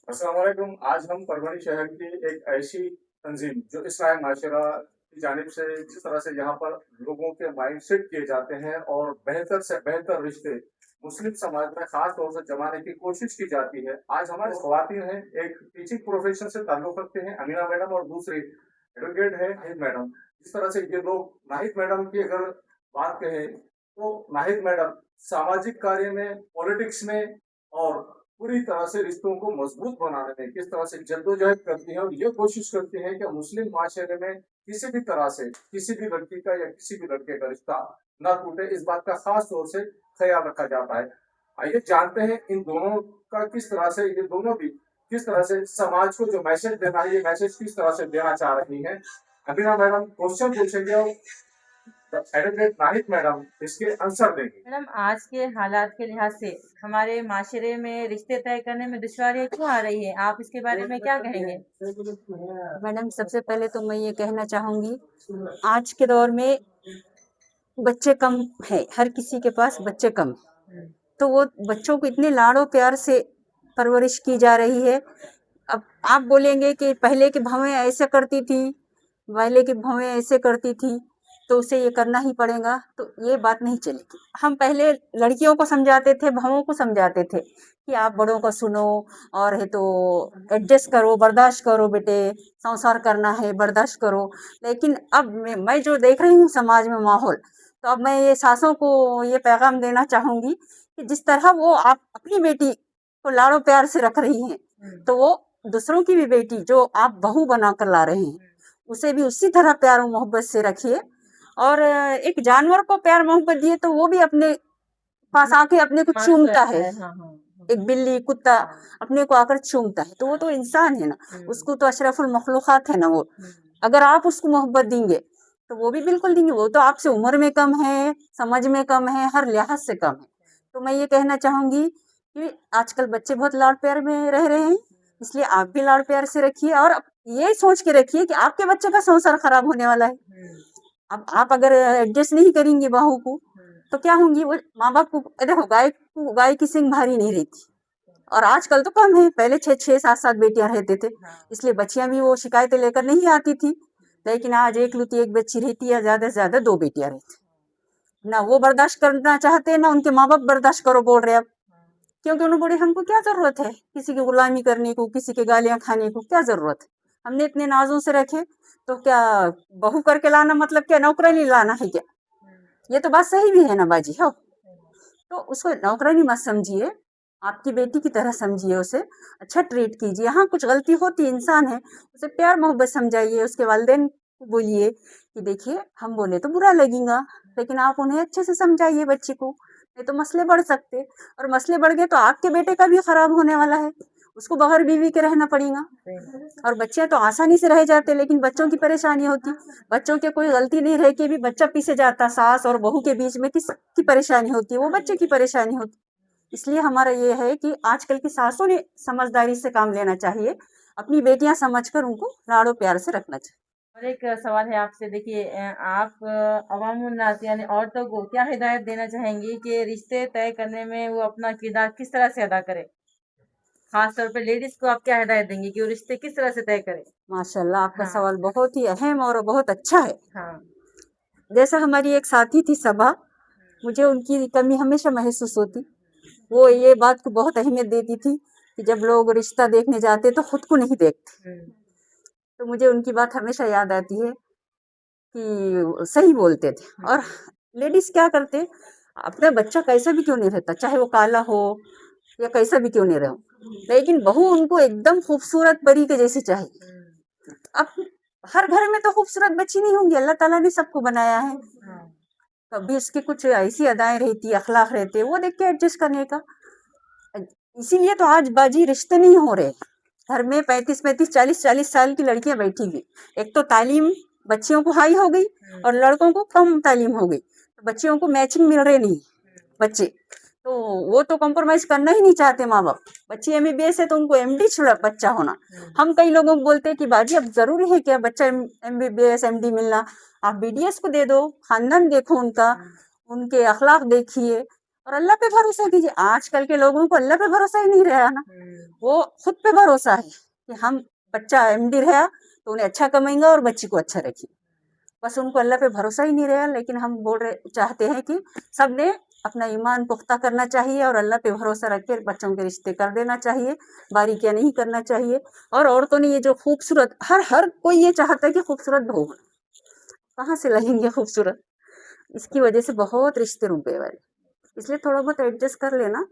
अस्सलाम वालेकुम। आज हम परभणी शहर की एक ऐसी तंजीम जो इस्लाही माशरा की जानिब से जिस तरह से यहाँ पर लोगों के माइंड सेट किए जाते हैं और बेहतर से बेहतर रिश्ते मुस्लिम समाज में खास तौर से जमाने की कोशिश की जाती है। आज हमारी ख्वातीन हैं, एक टीचिंग प्रोफेशन से ताल्लुक रखते हैं, अमीना मैडम, और दूसरी एडवोकेट है नाहिद मैडम। जिस तरह से ये लोग नाहिद मैडम की अगर बात कहें तो नाहिद मैडम सामाजिक कार्य में, पॉलिटिक्स में और पूरी तरह से रिश्तों को मजबूत बनाने में किस तरह से जद्दोजहद करती हैं और ये कोशिश करती हैं कि मुस्लिम माशरे में किसी भी तरह से किसी भी लड़की का या किसी भी लड़के का रिश्ता ना टूटे, इस बात का खास तौर से ख्याल रखा जाता है। आइए जानते हैं इन दोनों का किस तरह से, ये दोनों भी किस तरह से समाज को जो मैसेज देना है, ये मैसेज किस तरह से देना चाह रही हैं। अभी मैडम क्वेश्चन पूछेंगे और एडवोकेट नाहिद मैडम इसके आंसर देंगे। मैडम, आज के हालात के लिहाज से हमारे माशरे में रिश्ते तय करने में दुश्वारियां क्यों आ रही है? आप इसके बारे में क्या कहेंगे? मैडम, सबसे पहले तो मैं ये कहना चाहूँगी, आज के दौर में बच्चे कम है, हर किसी के पास बच्चे कम हैं। तो वो बच्चों को इतने लाड़ो प्यार से परवरिश की जा रही है। अब आप बोलेंगे कि पहले की भवें ऐसे करती थी, पहले की भवें ऐसे करती थी, तो उसे ये करना ही पड़ेगा, तो ये बात नहीं चलेगी। हम पहले लड़कियों को समझाते थे, भवों को समझाते थे कि आप बड़ों का सुनो और है तो एडजस्ट करो, बर्दाश्त करो बेटे, संसार करना है, बर्दाश्त करो। लेकिन अब मैं जो देख रही हूँ समाज में माहौल, तो अब मैं ये सासों को ये पैगाम देना चाहूँगी कि जिस तरह वो आप अपनी बेटी को लाड़ो प्यार से रख रही हैं, तो वो दूसरों की भी बेटी जो आप बहू बना कर ला रहे हैं, उसे भी उसी तरह प्यार और मोहब्बत से रखिए। और एक जानवर को प्यार मोहब्बत दिए तो वो भी अपने पास आके अपने को चूमता है। हाँ, हाँ। एक बिल्ली, कुत्ता अपने को आकर चूमता है, तो वो तो इंसान है ना, उसको तो अशरफुल मखलूकात है ना वो। अगर आप उसको मोहब्बत देंगे तो वो भी बिल्कुल देंगे। वो तो आपसे उम्र में कम है, समझ में कम है, हर लिहाज से कम है। तो मैं ये कहना चाहूंगी कि आजकल बच्चे बहुत लाड़ प्यार में रह रहे हैं, इसलिए आप भी लाड़ प्यार से रखिए और ये सोच के रखिए कि आपके बच्चे का संसार खराब होने वाला है। अब आप अगर एडजस्ट नहीं करेंगे बहू को तो क्या होंगी? वो माँ बाप को देखो, गाय की सिंग भारी नहीं रहती, और आजकल तो कम है, पहले 6-6, 7-7 बेटियां रहते थे, इसलिए बच्चियां भी वो शिकायतें लेकर नहीं आती थी। लेकिन आज एकलौती एक बच्ची रहती है, ज्यादा से ज्यादा 2 बेटियां रहती, ना वो बर्दाश्त करना चाहते, ना उनके माँ बाप बर्दाश्त करो बोल रहे। अब क्योंकि उन्होंने बोले हमको क्या जरूरत है किसी की गुलामी करने को, किसी के गालियां खाने को, क्या जरूरत है? हमने इतने नाजों से रखे, तो क्या बहू करके लाना मतलब क्या नौकरानी लाना है क्या? ये तो बात सही भी है ना बाजी। हो तो उसको नौकरानी मत समझिए, आपकी बेटी की तरह समझिए, उसे अच्छा ट्रीट कीजिए। हाँ, कुछ गलती होती, इंसान है, उसे प्यार मोहब्बत समझाइए। उसके वालिदैन को बोलिए कि देखिए हम बोले तो बुरा लगेगा, लेकिन आप उन्हें अच्छे से समझाइए बच्ची को, नहीं तो मसले बढ़ सकते, और मसले बढ़ गए तो आपके बेटे का भी खराब होने वाला है, उसको बगैर बीवी के रहना पड़ेगा। और बच्चे तो आसानी से रह जाते, लेकिन बच्चों की परेशानी होती। बच्चों के कोई गलती नहीं रह के भी बच्चा पीछे जाता, सास और बहू के बीच में किसकी परेशानी होती है? वो बच्चे की परेशानी होती। इसलिए हमारा ये है कि आजकल की सासों ने समझदारी से काम लेना चाहिए, अपनी बेटियां समझकर उनको लाड़ो प्यार से रखना चाहिए। और एक सवाल है आपसे, देखिए, आप अवामुन्नास यानी औरतों को क्या हिदायत देना चाहेंगी कि रिश्ते तय करने में वो अपना किरदार किस तरह से अदा करे? खास तौर पे लेडीज को आप क्या हिदायत देंगी कि वो रिश्ते किस तरह से तय करे? माशाल्लाह, आपका हाँ। सवाल बहुत ही अहम और बहुत अच्छा है। हाँ। जैसा हमारी एक साथी थी सबा, मुझे उनकी कमी हमेशा महसूस होती। वो ये बात को बहुत अहमियत देती थी कि जब लोग रिश्ता देखने जाते तो खुद को नहीं देखते। तो मुझे उनकी बात हमेशा याद आती है कि सही बोलते थे। और लेडीज क्या करते, अपना बच्चा कैसा भी क्यों नहीं रहता, चाहे वो काला हो या कैसा भी क्यों नहीं रहो, लेकिन बहू उनको एकदम खूबसूरत परी के जैसी चाहिए। अब हर घर में तो खूबसूरत बच्ची नहीं होंगी, अल्लाह ताला ने सबको बनाया है। कभी उसकी कुछ ऐसी अदाएं रहती, अखलाक रहते, वो देख के एडजस्ट करने का। इसीलिए तो आज बाजी रिश्ते नहीं हो रहे। घर में 35-35, 40-40 साल की लड़कियां बैठी हुई। एक तो तालीम बच्चियों को हाई हो गई और लड़कों को कम तालीम हो गई, तो बच्चियों को मैचिंग मिल रहे नहीं बच्चे, तो वो तो कॉम्प्रोमाइज करना ही नहीं चाहते माँ बाप। बच्ची एमबीबीएस है तो उनको एमडी छुड़ा बच्चा होना। हम कई लोगों को बोलते हैं कि बाजी अब जरूरी है क्या बच्चा एमबीबीएस एमडी मिलना? आप बीडीएस को दे दो, खानदान देखो उनका, उनके अखलाक देखिए, और अल्लाह पे भरोसा कीजिए। आजकल के लोगों को अल्लाह पे भरोसा ही नहीं रहा ना, वो खुद पे भरोसा है कि हम बच्चा एमडी रहा तो उन्हें अच्छा कमाएंगा और बच्ची को अच्छा रखिए, बस उनको अल्लाह पे भरोसा ही नहीं रहा। लेकिन हम बोल रहे चाहते हैं कि सबने अपना ईमान पुख्ता करना चाहिए और अल्लाह पे भरोसा रख के बच्चों के रिश्ते कर देना चाहिए, बारीकियां नहीं करना चाहिए। और औरतों ने ये जो खूबसूरत, हर कोई ये चाहता है कि खूबसूरत बहू हो, कहाँ से लाएंगे खूबसूरत, इसकी वजह से बहुत रिश्ते रुक गए वाले। इसलिए थोड़ा बहुत एडजस्ट कर लेना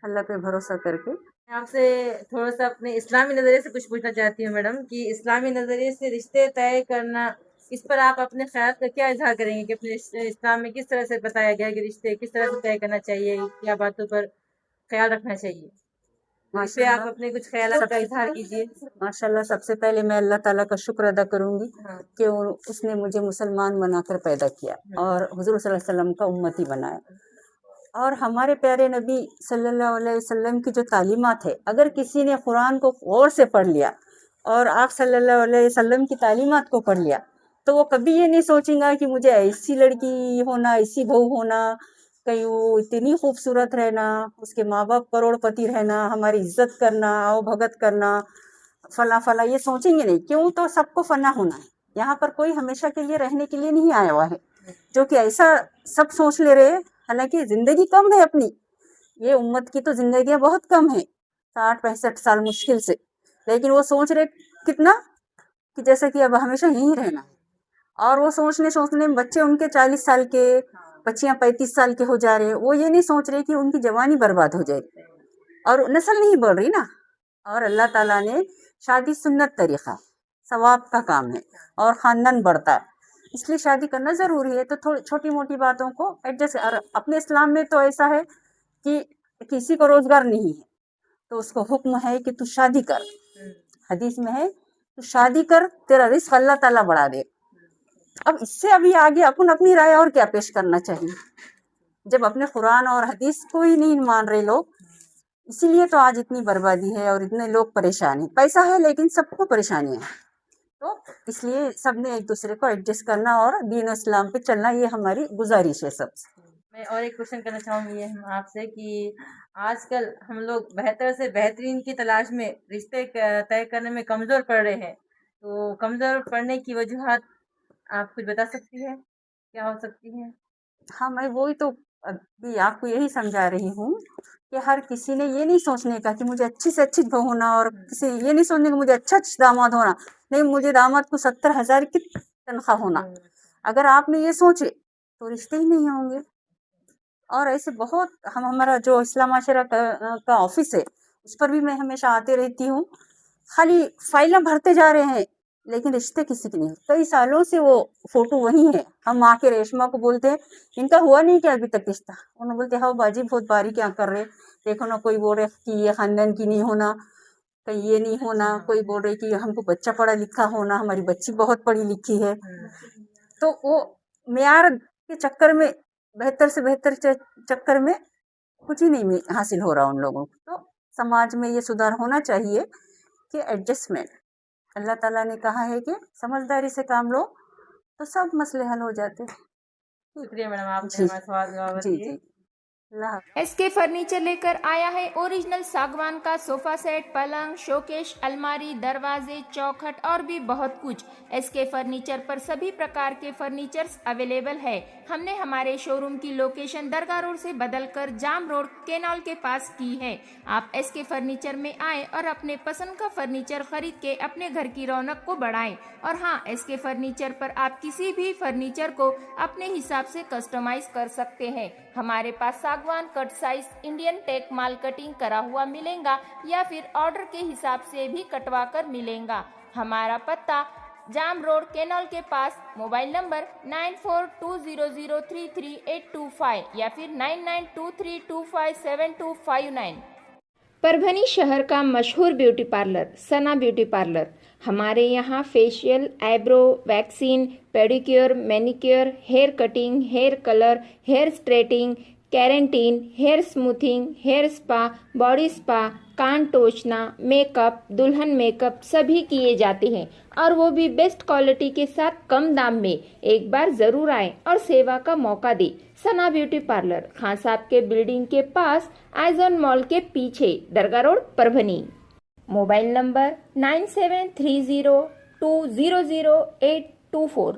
अल्लाह पे भरोसा करके। मैं आपसे थोड़ा सा अपने इस्लामी नज़रिए से कुछ पूछना चाहती हूँ मैडम कि इस्लामी नज़रिए से रिश्ते तय करना, इस पर आप अपने ख्याल का क्या इजहार करेंगे कि अपने इस्लाम में किस तरह से बताया गया है कि रिश्ते किस तरह से तय करना चाहिए, क्या बातों पर ख्याल रखना चाहिए, इस पे आप माशाल्लाह अपने कुछ ख्याल का इजहार कीजिए। माशाल्लाह सबसे पहले मैं अल्लाह ताला का शुक्र अदा करूंगी हाँ। कि उसने मुझे मुसलमान बनाकर पैदा किया और हुजूर सल्लल्लाहु अलैहि वसल्लम का उम्मती बनाया। और हमारे प्यारे नबी सल्लल्लाहु अलैहि वसल्लम की जो तालीमात है, अगर किसी ने कुरान को गौर से पढ़ लिया और आप सल्लल्लाहु अलैहि वसल्लम की तालीमात को पढ़ लिया, तो वो कभी ये नहीं सोचेगा कि मुझे ऐसी लड़की होना, ऐसी बहू होना, कहीं वो इतनी खूबसूरत रहना, उसके माँ बाप करोड़पति रहना, हमारी इज्जत करना, आओ भगत करना, फला फला, ये सोचेंगे नहीं। क्यों? तो सबको फना होना है, यहाँ पर कोई हमेशा के लिए रहने के लिए नहीं आया हुआ है, जो कि ऐसा सब सोच ले रहे हैं। हालांकि जिंदगी कम है अपनी, ये उम्मत की तो जिंदगियां बहुत कम है, 60-65 साल मुश्किल से, लेकिन वो सोच रहे कितना कि जैसे कि अब हमेशा यहीं रहना है। और वो सोचने में बच्चे उनके 40 साल के, बच्चियां 35 साल के हो जा रहे हैं। वो ये नहीं सोच रहे कि उनकी जवानी बर्बाद हो जाएगी और नस्ल नहीं बढ़ रही ना। और अल्लाह ताला ने शादी सुन्नत तरीका है, सवाब का काम है और खानदान बढ़ता है, इसलिए शादी करना जरूरी है। तो थोड़ी छोटी मोटी बातों को एडजस्ट। और अपने इस्लाम में तो ऐसा है कि किसी को रोजगार नहीं है तो उसको हुक्म है कि तू शादी कर, हदीस में है तू शादी कर, तेरा रिस्क अल्लाह ताला बढ़ा दे। अब इससे अभी आगे अपन अपनी राय और क्या पेश करना चाहिए, जब अपने कुरान और हदीस को ही नहीं मान रहे लोग। इसीलिए तो आज इतनी बर्बादी है और इतने लोग परेशान हैं। पैसा है लेकिन सबको परेशानी है, तो इसलिए सबने एक दूसरे को एडजस्ट करना और दीन इस्लाम पे चलना, ये हमारी गुजारिश है सबसे। मैं और एक क्वेश्चन करना चाहूँगी हम आपसे कि आजकल हम लोग बेहतर से बेहतरीन की तलाश में रिश्ते तय करने में कमज़ोर पड़ रहे हैं, तो कमज़ोर पड़ने की वजूहात आप कुछ बता सकती हैं, क्या हो सकती हैं? हाँ, मैं वही तो अभी आपको यही समझा रही हूँ कि हर किसी ने ये नहीं सोचने का कि मुझे अच्छी से अच्छी बहू होना, और किसी ये नहीं सोचने का मुझे अच्छा दामाद होना, नहीं मुझे दामाद को 70,000 की तनख्वाह होना। अगर आपने ये सोचे तो रिश्ते ही नहीं होंगे। और ऐसे बहुत हमारा जो इस्लाम माशरा का ऑफिस है, उस पर भी मैं हमेशा आते रहती हूँ। खाली फाइलें भरते जा रहे हैं लेकिन रिश्ते किसी के नहीं। कई सालों से वो फोटो वही है। हम आके रेशमा को बोलते हैं इनका हुआ नहीं क्या अभी तक रिश्ता? उन्होंने बोलते हाँ बाजी बहुत बारी क्या कर रहे, देखो ना, कोई बोल रहे कि ये खानदान की नहीं होना, कहीं ये नहीं होना, कोई बोल रहे कि हमको बच्चा पढ़ा लिखा होना, हमारी बच्ची बहुत पढ़ी लिखी है। तो वो मेयार के चक्कर में, बेहतर से बेहतर चक्कर में कुछ ही नहीं हासिल हो रहा उन लोगों को। तो समाज में ये सुधार होना चाहिए कि एडजस्टमेंट, अल्लाह ताला ने कहा है कि समझदारी से काम लो तो सब मसले हल हो जाते हैं। शुक्रिया मैडम, आपने जी हमारा सवाल जवाब जी दिए। जी। अल्लाह एसके फर्नीचर लेकर आया है ओरिजिनल सागवान का सोफा सेट, पलंग, शोकेश, अलमारी, दरवाजे, चौखट और भी बहुत कुछ। एसके फर्नीचर पर सभी प्रकार के फर्नीचर्स अवेलेबल है। हमने हमारे शोरूम की लोकेशन दरगाह रोड से बदलकर जाम रोड केनॉल के पास की है। आप एसके फर्नीचर में आए और अपने पसंद का फर्नीचर खरीद के अपने घर की रौनक को बढ़ाएं। और हाँ, एसके फर्नीचर पर आप किसी भी फर्नीचर को अपने हिसाब से कस्टमाइज कर सकते हैं। हमारे पास सागवान कट साइज इंडियन टेक माल कटिंग करा हुआ मिलेगा या फिर ऑर्डर के हिसाब से भी कटवा कर मिलेगा। हमारा पत्ता जाम रोड केनॉल के पास, मोबाइल नंबर 9420033825 या फिर 9923257259। परभनी शहर का मशहूर beauty parlour Sana beauty parlour. हमारे यहाँ facial, eyebrow, waxing, pedicure, manicure, hair cutting, hair colour, hair straightening, keratin, hair smoothing, hair spa, body spa, कान टोचना, मेकअप, दुल्हन मेकअप सभी किए जाते हैं और वो भी बेस्ट क्वालिटी के साथ कम दाम में। एक बार जरूर आए और सेवा का मौका दे। सना ब्यूटी पार्लर, खान साहब के बिल्डिंग के पास, आइजॉन मॉल के पीछे, Dargah road, Parbhani. Mobile number 973002000824।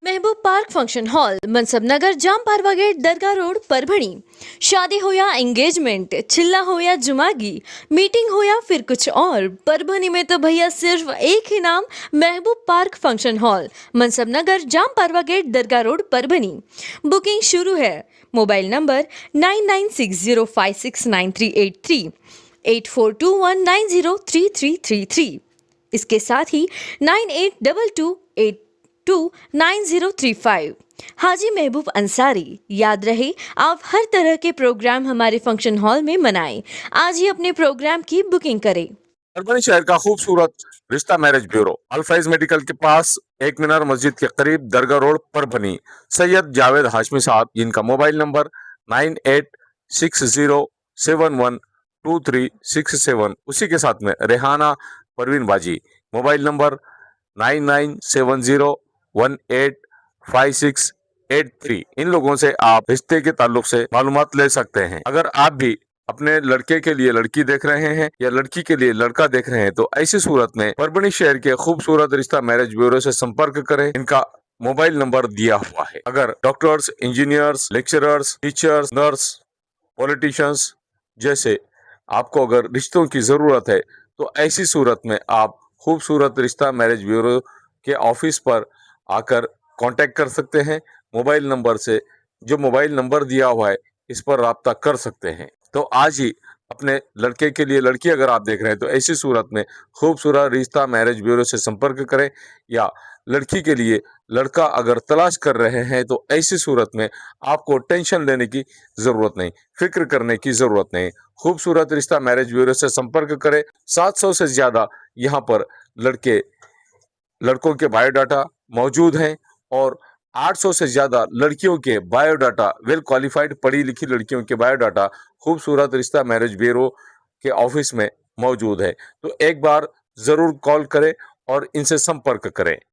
Mehboob park function hall, Mansab Nagar, Jam Parwa gate, Dargah road, Parbhani. शादी हो या एंगेजमेंट, चिल्ला हो या जुमागी, मीटिंग हो या फिर कुछ और, परभणी में तो भैया सिर्फ एक ही नाम, महबूब park function hall, Mansab Nagar, Jam Parwa gate, Dargah road, Parbhani. Booking शुरू है। Mobile number 9960569383, 8421903333। इसके साथ ही 9822829035। हाजी महबूब अंसारी। याद रहे, आप हर तरह के प्रोग्राम हमारे फंक्शन हॉल में मनाएं। आज ही अपने प्रोग्राम की बुकिंग करें। परभणी शहर का खूबसूरत रिश्ता मैरिज ब्यूरो, अल्फाइज मेडिकल के पास, एक मीनार मस्जिद के करीब, दरगाह रोड, परभणी। सैयद जावेद हाशमी साहब, जिनका मोबाइल नंबर 9860711237, उसी के साथ में रेहाना परवीन बाजी, मोबाइल नंबर 9970185683। इन लोगों से आप रिश्ते के ताल्लुक से मालूमात ले सकते हैं। अगर आप भी अपने लड़के के लिए लड़की देख रहे हैं या लड़की के लिए लड़का देख रहे हैं तो ऐसी सूरत में परभणी शहर के खूबसूरत रिश्ता मैरिज ब्यूरो से संपर्क करें। इनका मोबाइल नंबर दिया हुआ है। अगर doctors, engineers, lecturers, teachers, nurse, politicians जैसे आपको अगर रिश्तों की जरूरत है तो ऐसी सूरत में आप खूबसूरत रिश्ता मैरिज ब्यूरो के ऑफिस पर आकर कांटेक्ट कर सकते हैं। मोबाइल नंबर से, जो मोबाइल नंबर दिया हुआ है, इस पर राब्ता कर सकते हैं। तो आज ही अपने लड़के के लिए लड़की अगर आप देख रहे हैं तो ऐसी सूरत में खूबसूरत रिश्ता मैरिज ब्यूरो से संपर्क करें, या लड़की के लिए लड़का अगर तलाश कर रहे हैं तो ऐसी सूरत में आपको टेंशन लेने की जरूरत नहीं, फिक्र करने की जरूरत नहीं। खूबसूरत रिश्ता मैरिज ब्यूरो से संपर्क करें। 700 से ज्यादा यहाँ पर लड़कों के बायोडाटा मौजूद हैं और 800 से ज्यादा लड़कियों के बायोडाटा, वेल क्वालिफाइड पढ़ी लिखी लड़कियों के बायोडाटा खूबसूरत रिश्ता मैरिज ब्यूरो के ऑफिस में मौजूद है। तो एक बार जरूर कॉल करें और इनसे संपर्क करें।